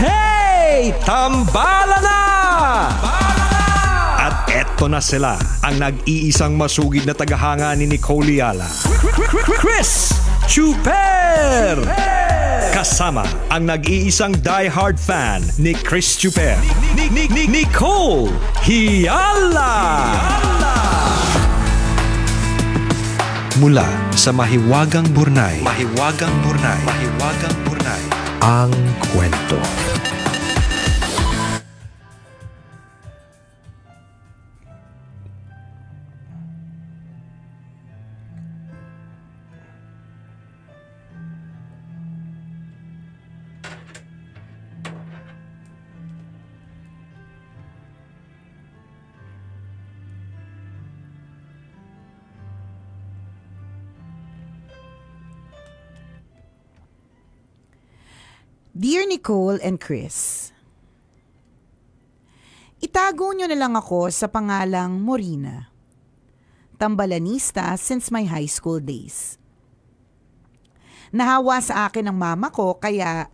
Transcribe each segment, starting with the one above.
Hey! Tambala na! At eto na sila, ang nag-iisang masugid na tagahanga ni Nicole Yala. Chris Chuper! Kasama ang nag-iisang die-hard fan ni Chris Chuper, Nicole Yala! Mula sa Mahiwagang Burnay, ang kwento. Dear Nicole and Chris, itago nyo na lang ako sa pangalang Morina. Tambalanista since my high school days. Nahawa sa akin ng mama ko kaya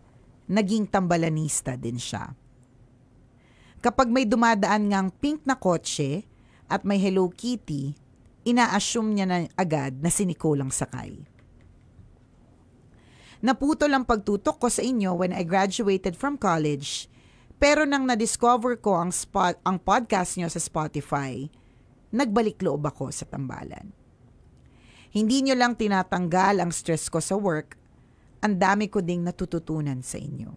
naging tambalanista din siya. Kapag may dumadaan ngang pink na kotse at may Hello Kitty, ina-assume niya na agad na si Nicole ang sakay. Naputol ang pagtutok ko sa inyo when I graduated from college, pero nang na-discover ko ang podcast nyo sa Spotify, nagbalik loob ako sa tambalan. Hindi nyo lang tinatanggal ang stress ko sa work, ang dami ko ding natututunan sa inyo.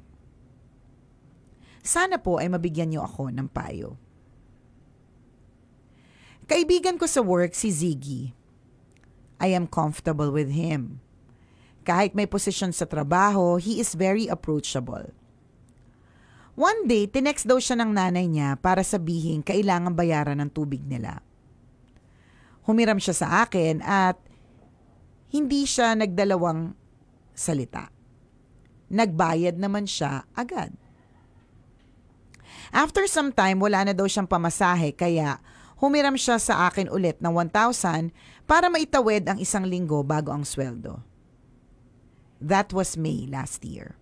Sana po ay mabigyan nyo ako ng payo. Kaibigan ko sa work si Ziggy. I am comfortable with him. Kahit may posisyon sa trabaho, he is very approachable. One day, tinext daw siya ng nanay niya para sabihin kailangan bayaran ng tubig nila. Humiram siya sa akin at hindi siya nagdalawang salita. Nagbayad naman siya agad. After some time, wala na daw siyang pamasahe kaya humiram siya sa akin ulit ng 1,000 para maitawid ang 1 linggo bago ang sweldo. That was May last year.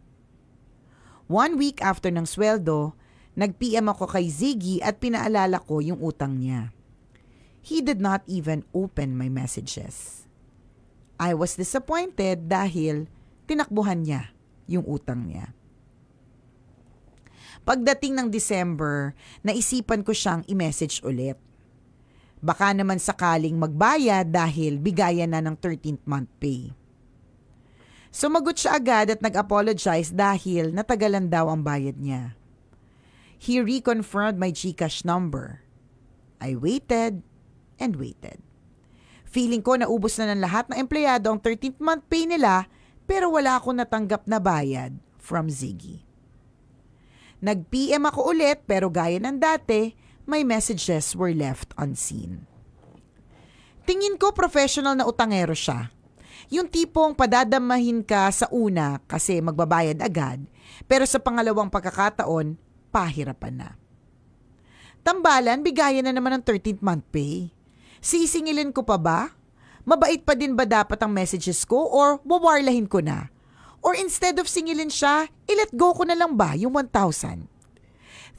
1 week after ng sweldo, nag-PM ako kay Ziggy at pinaalala ko yung utang niya. He did not even open my messages. I was disappointed dahil tinakbuhan niya yung utang niya. Pagdating ng December, naisipan ko siyang i-message ulit. Baka naman sakaling magbayad dahil bigayan na ng 13th month pay. Sumagot siya agad at nag-apologize dahil natagalan daw ang bayad niya. He reconfirmed my GCash number. I waited and waited. Feeling ko naubos na ng lahat ng empleyado ang 13th month pay nila pero wala akong natanggap na bayad from Ziggy. Nag-PM ako ulit pero gaya ng dati, my messages were left unseen. Tingin ko professional na utangero siya. Yung tipong padadamahin ka sa una kasi magbabayad agad, pero sa pangalawang pagkakataon, pahirapan na. Tambalan, bigayan na naman ang 13th month pay. Sisingilin ko pa ba? Mabait pa din ba dapat ang messages ko or wawarlahin ko na? Or instead of singilin siya, i-let go ko na lang ba yung 1,000?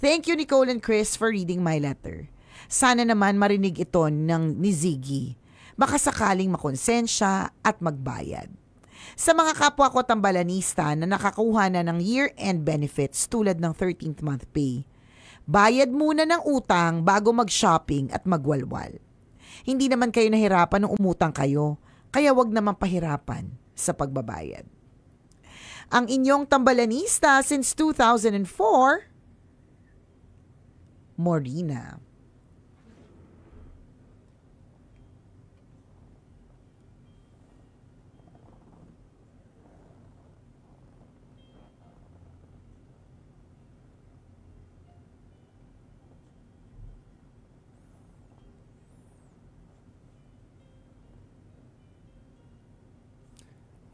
Thank you Nicole and Chris for reading my letter. Sana naman marinig ito ni Ziggy. Baka sakaling makonsensya at magbayad. Sa mga kapwa ko tambalanista na nakakuha na ng year-end benefits tulad ng 13th month pay, bayad muna ng utang bago mag-shopping at magwalwal. Hindi naman kayo nahirapan nung umutang kayo, kaya wag naman pahirapan sa pagbabayad. Ang inyong tambalanista since 2004, Morina.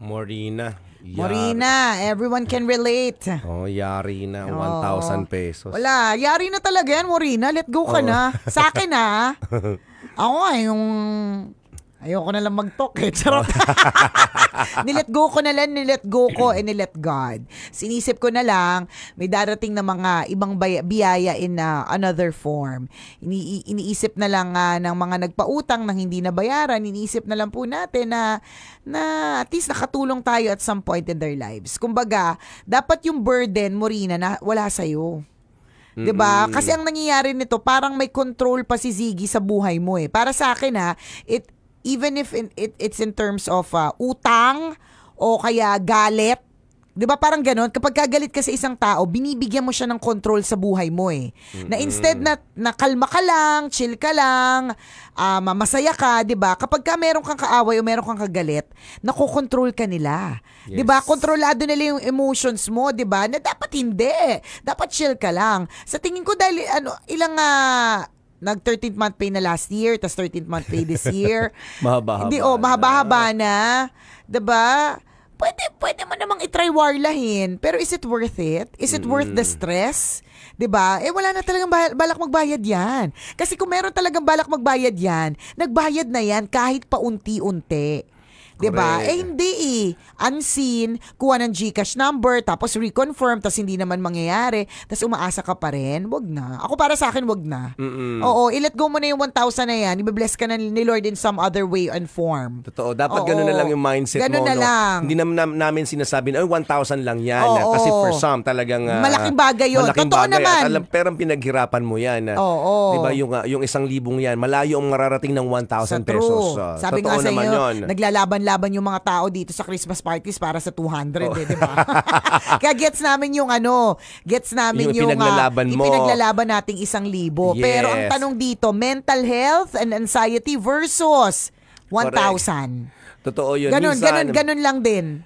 Morina. Morina, everyone can relate. Oh, yari na. 1,000 pesos. Wala, yari na talaga yan, Morina. Let go ka na. Sa akin ha. Ako ay yung Ayoko na lang mag-talk eh. Charot. Nilet go ko na lang, nilet go ko and nilet God. Sinisip ko na lang, may darating na mga ibang biyaya in another form. Iniisip na lang ng mga nagpautang nang hindi nabayaran, iniisip na lang po natin na at least nakatulong tayo at some point in their lives. Kumbaga, dapat yung burden mo rin na wala sa'yo. 'Di ba? Kasi ang nangyayari nito, parang may control pa si Ziggy sa buhay mo eh. Para sa akin even if it's in terms of utang o kaya galit, 'di ba parang gano'n? Kapag kagalit ka sa isang tao, binibigyan mo siya ng control sa buhay mo eh. Na instead na kalma ka lang, chill ka lang, masaya ka, 'di ba? Kapag ka meron kang kaaway o meron kang kagalit, nakokontrol ka nila. Yes. 'Di ba? Kontrolado nila yung emotions mo, 'di ba? Na dapat hindi. Dapat chill ka lang. Sa tingin ko dahil ilang nag 13th month pay na last year, tas 13th month pay this year. Mahaba-haba. Hindi, mahaba-haba na. 'Di ba? Pwede mo namang i-try warlahin, pero is it worth it? Is it worth the stress? 'Di ba? Wala na talagang balak magbayad 'yan. Kasi kung meron talagang balak magbayad 'yan, nagbayad na 'yan kahit paunti-unti. 'Di ba? Hindi unseen, kuha ng GCash number, tapos reconfirm, tapos hindi naman mangyayari, tapos umaasa ka pa rin. Wag na. Ako para sa akin, wag na. Oo, i-let go mo na yung 1,000 na yan. I-bless ka na ni Lord in some other way and form. Totoo. Dapat ganun na lang yung mindset ganun mo. Na lang. Hindi namin sinasabi na 1,000 lang yan. Kasi for some, talagang malaking bagay yun. Totoo naman. Pero pinaghirapan mo yan. Oo. Diba yung 1,000 yan, malayo ang mararating ng 1,000 pesos. Sabi nga sa inyo, naglalaban-laban yung mga tao dito sa Christmas parties para sa 200 di ba? Kaya gets namin yung ipinaglalaban mo. Ipinaglalaban nating 1,000. Yes. Pero ang tanong dito, mental health and anxiety versus 1,000. Totoo yun. Ganun lang din.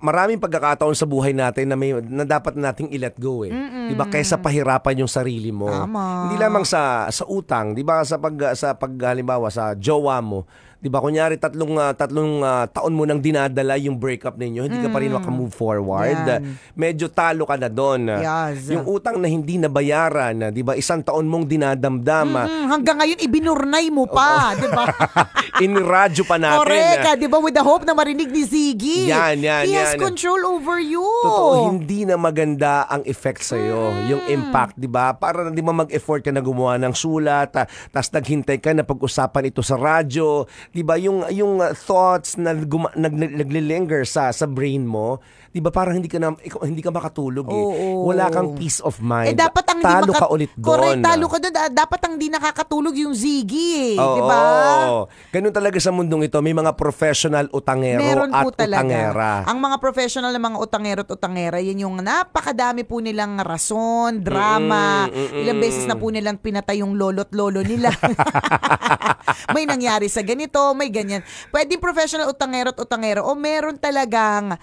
Maraming pagkakataon sa buhay natin na dapat nating i-let go eh. 'Di ba? Kaysa pahirapan yung sarili mo. Tama. Hindi lamang sa utang, 'di ba? Sa halimbawa sa jowa mo. 'Di ba? Kunyari tatlong taon mo nang dinadala yung breakup ninyo, hindi ka pa rin maka-move forward. Yan. Medyo talo ka na doon. Yes. Yung utang na hindi nabayaran, 'di ba? 1 taon mong dinadamdam. Hanggang ngayon ibinurnay mo pa, 'di ba? Iniradyo pa natin. Correct, 'di ba? With the hope na marinig ni Ziggy. He has control over you. Totoo, hindi na maganda ang effect sa iyo, yung impact, 'di ba? Para hindi mo mag-effort ka na gumawa ng sulat, tapos naghintay ka na pag-usapan ito sa radyo, 'di ba? Yung thoughts na naglilinger sa brain mo, 'di ba? Parang hindi ka makatulog eh. Wala kang peace of mind. Dapat ang talo ka ulit doon. Correct, talo ka doon. Dapat ang di nakakatulog yung Ziggy eh, 'di ba? Ganun talaga sa mundong ito, may mga professional utangero meron at po talaga. utangera. Ang mga professional na mga utangero at utangera, yan yung napakadami po nilang rason, drama. Ilang beses na po nilang pinatay yung lolo't lolo nila. May nangyari sa ganito, may ganyan. Pwedeng professional utangero at utangera o meron talagang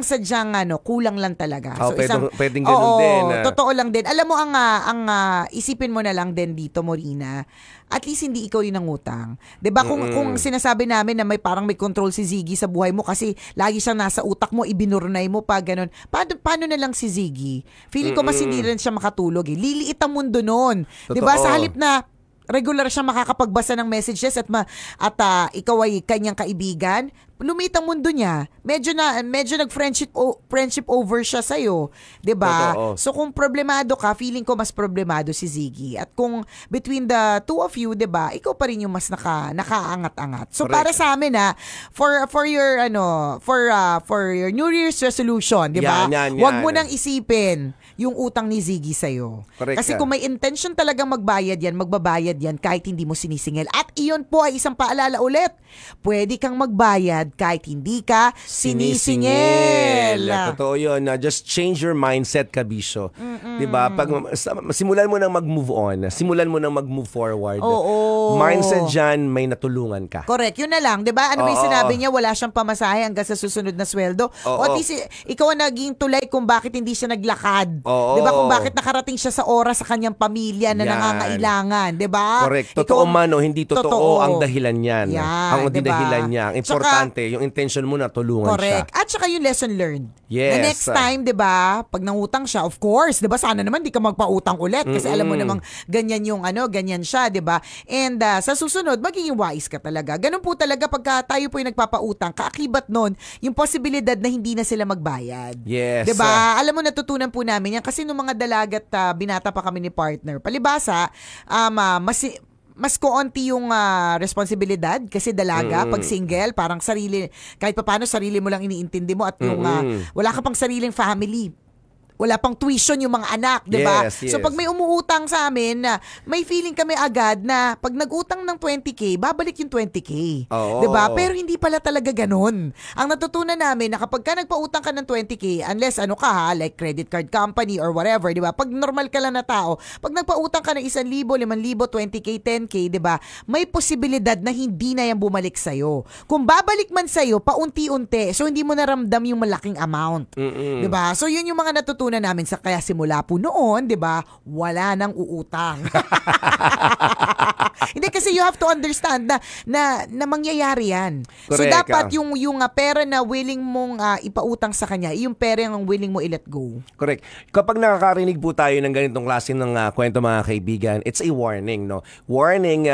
sadyang kulang lang talaga. So pwedeng ganun din. Totoo lang din. Alam mo ang isipin mo na lang din dito, Morina. At least hindi ikaw yung nangutang. 'Di ba? Kung sinasabi namin na parang may control si Ziggy sa buhay mo kasi lagi siyang nasa utak mo, ibinurnay mo pa ganun. Paano na lang si Ziggy? Feeling ko mas hindi rin siya makatulog eh. Liliit ang mundo noon. 'Di ba? Sa halip na regular siya makakapagbasa ng messages at ikaw ay kanyang kaibigan, lumit ang mundo niya. Medyo nag-friendship over siya sa'yo. 'Di ba? So kung problemado ka, feeling ko mas problemado si Ziggy. At kung between the two of you, 'di ba, ikaw pa rin yung mas nakaangat-angat. So correct. para sa amin for your New Year's resolution, 'di ba? Huwag mo nang isipin yung utang ni Ziggy sa'yo. Correct. Kasi kung may intention talagang magbayad yan, magbabayad yan kahit hindi mo sinisingil. At iyon po ay isang paalala ulit. Pwede kang magbayad kahit hindi ka sinisingil. Totoo yun. Just change your mindset, Kabisyo. Diba? Simulan mo nang mag-move on. Simulan mo nang mag-move forward. Mindset dyan, may natulungan ka. Correct. Yun na lang. Diba? Ano ba yung sinabi niya? Wala siyang pamasahe hanggang sa susunod na sweldo. O at least, ikaw ang naging tulay kung bakit hindi siya naglakad. Diba? Kung bakit nakarating siya sa oras sa kanyang pamilya na nangangailangan. Diba? Correct. Totoo man o hindi totoo ang dahilan yan. Yan, ang diba? dahilan niya. Ang importante, importante, yung intention mo na tulungan Correct. siya. At saka yung lesson learned. Yes. The next time, 'di ba, pag nangutang siya, of course, 'di ba, sana naman di ka magpautang ulit kasi alam mo namang ganyan yung ganyan siya, 'di ba? And sa susunod, magiging wise ka talaga. Ganun po talaga pagka tayo po yung nagpapautang, kaakibat nun, yung posibilidad na hindi na sila magbayad. Yes. 'Di ba? Alam mo, natutunan po namin yan kasi nung mga dalagat binata pa kami ni partner. Palibasa, mas koonti yung responsibilidad kasi dalaga, pag single, parang sarili, kahit paano sarili mo lang iniintindi mo at yung wala ka pang sariling family. Wala pang tuition yung mga anak, 'di ba? Yes, yes. So pag may umuutang sa amin, may feeling kami agad na pag nag-utang ng 20K, babalik yung 20K. Oo. 'Di ba? Pero hindi pala talaga ganoon. Ang natutunan namin na kapag ka nagpautang ka ng 20K, unless like credit card company or whatever, 'di ba? Pag normal ka lang na tao, pag nagpautang ka ng 1,000, 5,000, 20K, 10K, 'di ba? May posibilidad na hindi na yan bumalik sa iyo. Kung babalik man sa iyo, paunti-unti. So hindi mo naramdam yung malaking amount. 'Di ba? So yun yung mga natutunan namin sa kaya simula po noon, 'di ba? Wala nang uutang. Hindi kasi you have to understand na mangyayari 'yan. So Correct, dapat yung pera na willing mong ipautang sa kanya, yung pera yung willing mo i-let go. Correct. Kapag nakakarinig po tayo ng ganitong klase ng kwento, mga kaibigan, it's a warning, no? Warning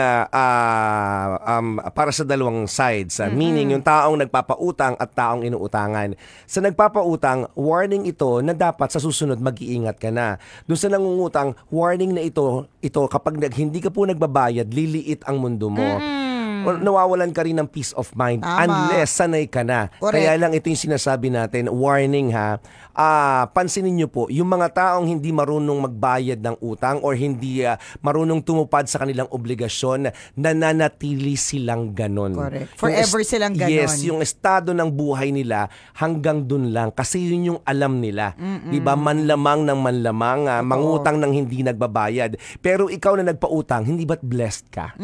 para sa dalawang sides. Meaning, yung taong nagpapautang at taong inuutangan. Sa nagpapautang, warning ito na dapat sa susunod mag-iingat ka na. Doon sa nangungutang, warning na ito kapag hindi ka po nagbabayad, liliit ang mundo mo. Nawawalan ka rin ng peace of mind. Tama. Unless sanay ka na. Correct. Kaya lang ito yung sinasabi natin, warning ha. Pansinin nyo po, yung mga taong hindi marunong magbayad ng utang or hindi marunong tumupad sa kanilang obligasyon, nananatili silang ganon. Correct. Forever silang ganon. Yes, yung estado ng buhay nila hanggang dun lang. Kasi yun yung alam nila. Diba? Manlamang ng manlamang, mangutang ng hindi nagbabayad. Pero ikaw na nagpautang, hindi ba't blessed ka?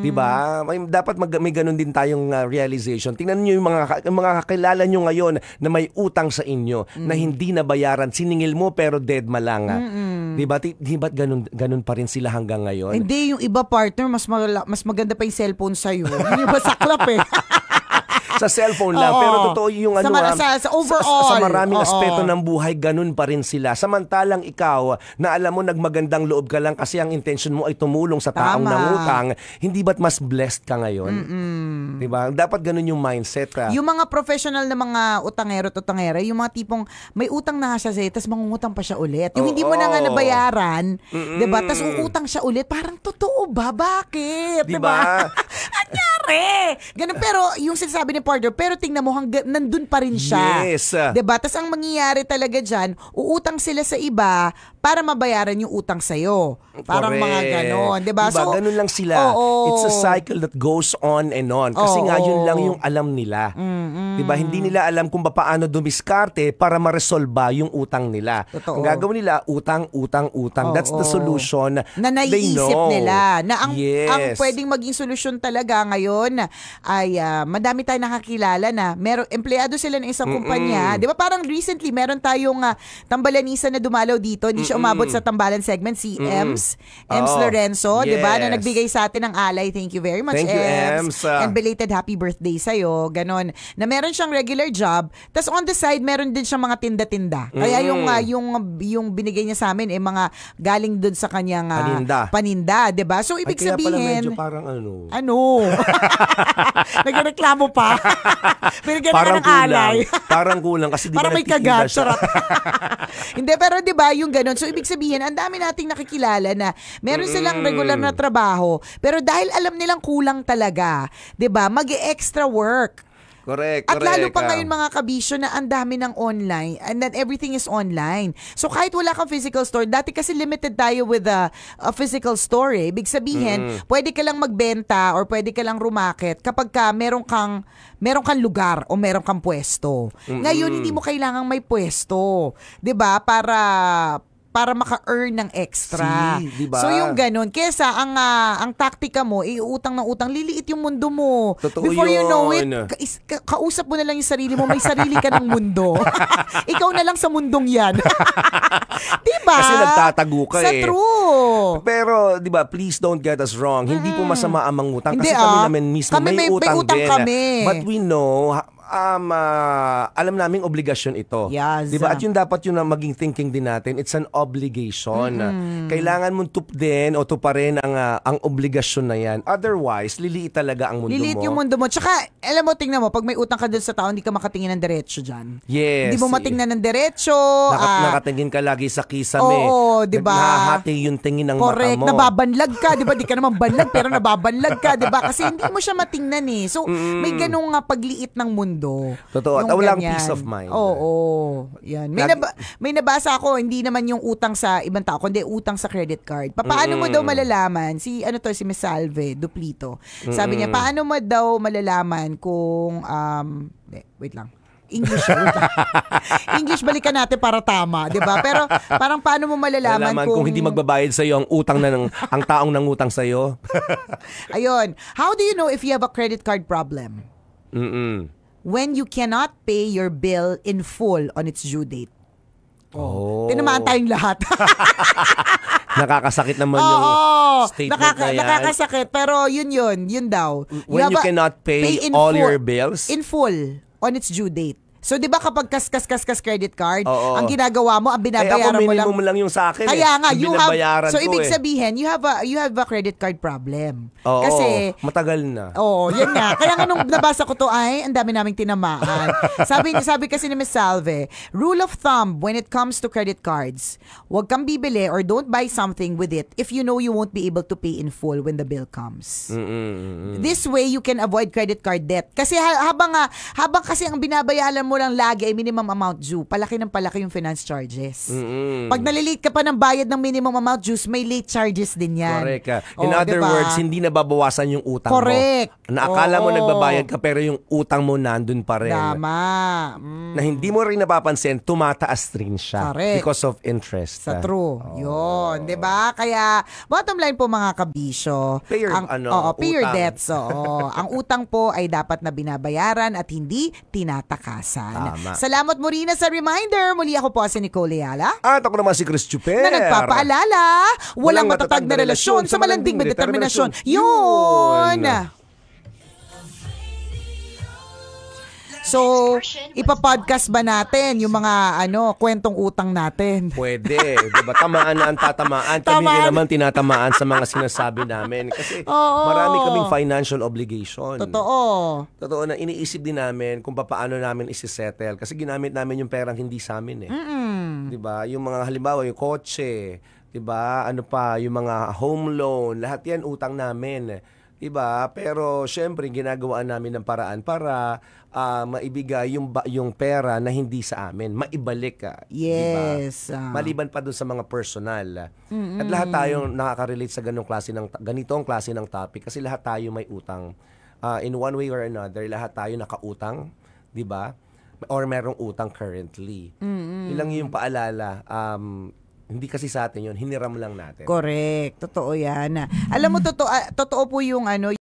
Diba? Dapat may ganun din tayong realization. Tingnan niyo yung mga kakilala nyo ngayon na may utang sa inyo na hindi nabayaran. Siningil mo pero dead ma lang. Diba? Diba't ganun pa rin sila hanggang ngayon? Hindi, yung iba partner, mas maganda pa yung cellphone sa'yo. Yung iba saklap eh. Sa cellphone lang. Oo. Pero totoo yung sa overall. Sa maraming Oo. aspeto ng buhay, ganun pa rin sila. Samantalang ikaw, na alam mo nagmagandang loob ka lang kasi ang intention mo ay tumulong sa taong Tama. nangutang, hindi ba't mas blessed ka ngayon? Diba? Dapat ganun yung mindset. Yung mga professional na mga utangero at utangera, yung mga tipong may utang na siya sa'yo, tapos mangungutang pa siya ulit. Yung hindi mo na nga nabayaran, diba? Tapos uutang siya ulit. Parang totoo ba? Bakit? Diba? Anyari? Ganun, pero yung sinasabi ni partner, pero tingnan mo, nandun pa rin siya. Yes. Diba? Tapos ang mangyayari talaga dyan, uutang sila sa iba para mabayaran yung utang sa'yo. Parang Correct. mga ganon. Diba? So, ganun lang sila. Oo. It's a cycle that goes on and on. Kasi nga, yun lang yung alam nila. Diba? Hindi nila alam kung paano dumiskarte para maresolba yung utang nila. Totoo. Ang gagawin nila, utang. That's the solution. Na They naiisip know. nila. Na ang Yes. pwedeng maging solusyon talaga ngayon ay madami tayong nakakilala na empleyado sila ng isang kumpanya. Di ba parang recently, meron tayong tambalanisa na dumalaw dito. Hindi siya umabot sa tambalan segment. Si Ems Lorenzo. Di ba? Na Yes. nagbigay sa atin ng alay. Thank you very much, Thank you, Ems. Ems. And belated happy birthday sa'yo. Ganon. Na meron siyang regular job. Tapos on the side, meron din siyang mga tinda-tinda. Kaya yung binigay niya sa amin, mga galing dun sa kanyang paninda. Di ba? So, ibig kaya pala sabihin... medyo parang Nagreklamo pa. Binigyan parang na ng alay. Parang kulang kasi di ba parang may nagtitinda kagat. siya? Charot. Hindi, pero di ba yung ganun. So, ibig sabihin, ang dami nating nakikilala na meron silang regular na trabaho, pero dahil alam nilang kulang talaga, di ba, mag-extra work. Correct. At lalo pa ngayon mga kabisyo na ang dami ng online and that everything is online. So kahit wala kang physical store, dati kasi limited tayo with a physical store eh. Ibig sabihin, pwede ka lang magbenta or pwede ka lang rumakit kapag ka meron kang lugar o meron kang pwesto. Ngayon, hindi mo kailangang may pwesto. 'Di ba? Para para maka-earn ng extra. See, diba? So yung ganun, kesa ang taktika mo, iutang ng utang, liliit yung mundo mo. Totoo Before you know it, yun. kausap mo na lang yung sarili mo, may sarili ka ng mundo. Ikaw na lang sa mundong yan. Diba? Kasi nagtatago ka Sa true. Pero, di ba, please don't get us wrong. Hindi po masama ang mangutang. Hindi, Kasi kami namin mismo kami may utang din. kami. But we know, alam naming obligasyon ito. Yes. Di ba? At yun dapat yun ang maging thinking din natin. It's an obligation. Kailangan mong tuparin o tuparin ang obligasyon na yan. Otherwise, liliit talaga ang mundo mo. Liliit yung mundo mo. Tsaka, alam mo, tingnan mo, pag may utang ka dun sa tao, hindi ka makatingin ng diretso dyan. Yes. Hindi mo matingnan ng diretso. Nakatingin ka lagi sa kisame. Oo, di ba? Nahahati yung tingin ng correct, mata mo. nababanlag ka, di ba? Di ka naman banlag, pero nababanlag ka, di ba? Kasi hindi mo siya matingnan eh. So, may ganung pagliit ng mundo. Totoo. At Yung walang ganyan. peace of mind. Oo. Yan. May nabasa ako, hindi naman yung utang sa ibang tao, kundi utang sa credit card. Paano mo daw malalaman? Si Miss Salve Duplito. Sabi niya, paano mo daw malalaman kung, wait lang. English, English, balikan natin para tama, 'di ba? Pero parang paano mo malalaman kung hindi magbabayad sa iyo ang utang ang taong nangutang sa iyo? Ayun. How do you know if you have a credit card problem? When you cannot pay your bill in full on its due date. Tinamaan tayong lahat. Nakakasakit naman yung statement na yan. Nakakasakit, pero yun daw. When you cannot pay all your bills? In full on its due date. So, di ba kapag kas credit card, Oo. ang ginagawa mo, ang binabayaran mo lang. Ako minimum lang yung sa akin. Kaya nga, so ibig sabihin, you have a credit card problem. Oo, kasi, matagal na. Oo, yan nga. Kaya nga nung nabasa ko to, ang dami naming tinamaan. Sabi kasi ni Ms. Salve, rule of thumb when it comes to credit cards, huwag kang bibili or don't buy something with it if you know you won't be able to pay in full when the bill comes. This way, you can avoid credit card debt. Kasi habang kasi ang binabayaran mo lang lagi ay minimum amount due, palaki ng palaki yung finance charges. Pag nalilate ka pa ng bayad ng minimum amount dues, may late charges din yan. Correct. In other words, hindi nababawasan yung utang mo. Correct. Naakala mo nagbabayad ka pero yung utang mo nandun pa rin. Tama. Na hindi mo rin napapansin, tumataas rin siya. Correct. Because of interest. Sa true. Yun. Diba? Kaya, bottom line po mga kabisyo, Pay your, pay your utang. debts. Ang utang po ay dapat na binabayaran at hindi tinatakasan. Tama. Salamat mo rin sa reminder. Muli ako po si Nicole Ayala. At ako naman si Chris Chuper. Na nagpapaalala, walang matatag na relasyon sa malanding determinasyon. Yun! So, ipapodcast ba natin yung mga kwentong utang natin? Pwede. Diba? Tamaan na ang tatamaan. Kami din naman tinatamaan sa mga sinasabi namin. Kasi marami kaming financial obligation. Totoo na iniisip din namin kung paano namin isi-settle. Kasi ginamit namin yung perang hindi sa amin eh. Diba? Yung mga halimbawa, yung kotse, diba? Yung mga home loan, lahat yan utang namin. Diba? Pero syempre, ginagawa namin ng paraan para maibigay yung pera na hindi sa amin. Maibalik. Yes. Diba? Maliban pa dun sa mga personal. At lahat tayo nakaka-relate sa ganitong klase ng topic kasi lahat tayo may utang. In one way or another, lahat tayo nakautang. Diba? Or merong utang currently. Ilang yung paalala. Hindi kasi sa atin yun, hiniram lang natin. Correct. Totoo yan. Alam mo, totoo po yung